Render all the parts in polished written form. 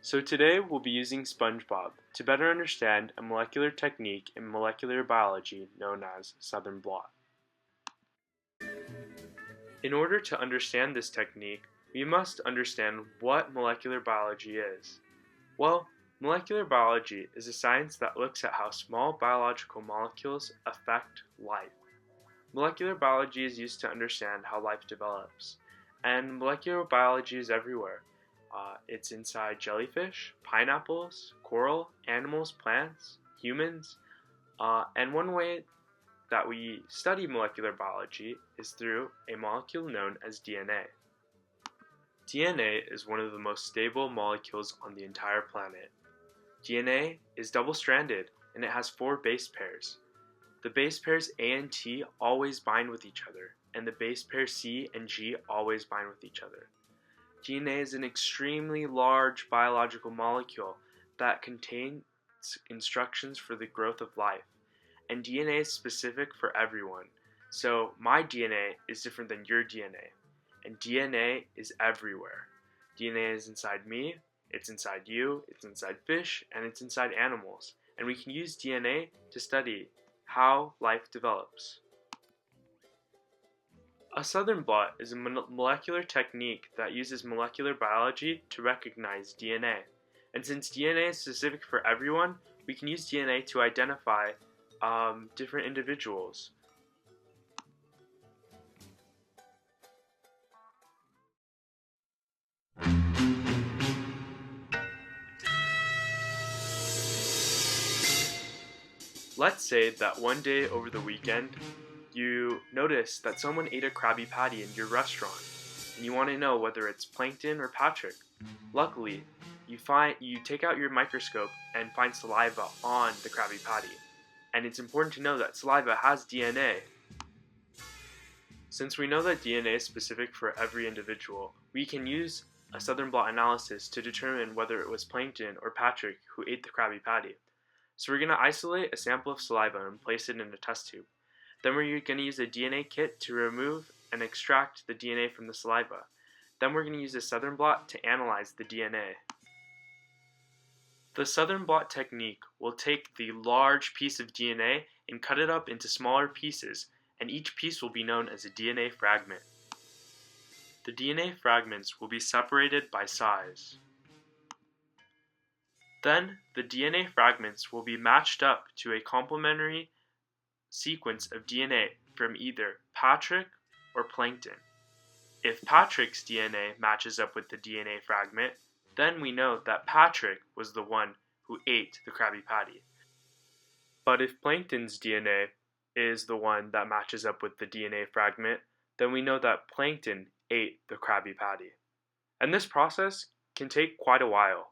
So today we'll be using SpongeBob to better understand a molecular technique in molecular biology known as Southern Blot. In order to understand this technique, we must understand what molecular biology is. Well, molecular biology is a science that looks at how small biological molecules affect life. Molecular biology is used to understand how life develops, and molecular biology is everywhere. It's inside jellyfish, pineapples, coral, animals, plants, humans, and one way that we study molecular biology is through a molecule known as DNA. DNA is one of the most stable molecules on the entire planet. DNA is double-stranded and it has 4 base pairs. The base pairs A and T always bind with each other, and the base pairs C and G always bind with each other. DNA is an extremely large biological molecule that contains instructions for the growth of life, and DNA is specific for everyone. So my DNA is different than your DNA, and DNA is everywhere. DNA is inside me, it's inside you, it's inside fish, and it's inside animals, and we can use DNA to study how life develops. A Southern blot is a molecular technique that uses molecular biology to recognize DNA. And since DNA is specific for everyone, we can use DNA to identify different individuals. Let's say that one day over the weekend, you notice that someone ate a Krabby Patty in your restaurant, and you want to know whether it's Plankton or Patrick. Luckily, you take out your microscope and find saliva on the Krabby Patty, and it's important to know that saliva has DNA. Since we know that DNA is specific for every individual, we can use a Southern blot analysis to determine whether it was Plankton or Patrick who ate the Krabby Patty. So we're going to isolate a sample of saliva and place it in a test tube. Then we're going to use a DNA kit to remove and extract the DNA from the saliva. Then we're going to use a Southern blot to analyze the DNA. The Southern blot technique will take the large piece of DNA and cut it up into smaller pieces, and each piece will be known as a DNA fragment. The DNA fragments will be separated by size. Then, the DNA fragments will be matched up to a complementary sequence of DNA from either Patrick or Plankton. If Patrick's DNA matches up with the DNA fragment, then we know that Patrick was the one who ate the Krabby Patty. But if Plankton's DNA is the one that matches up with the DNA fragment, then we know that Plankton ate the Krabby Patty. And this process can take quite a while.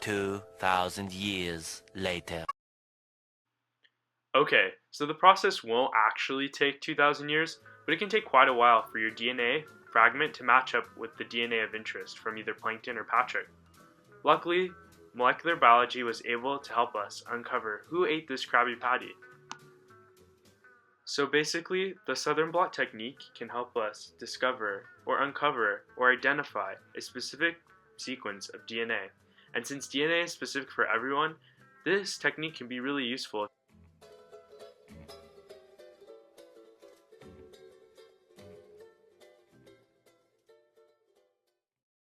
2,000 years later. Okay, so the process won't actually take 2,000 years, but it can take quite a while for your DNA fragment to match up with the DNA of interest from either Plankton or Patrick. Luckily, molecular biology was able to help us uncover who ate this Krabby Patty. So basically, the Southern blot technique can help us discover or uncover or identify a specific sequence of DNA. And since DNA is specific for everyone, this technique can be really useful.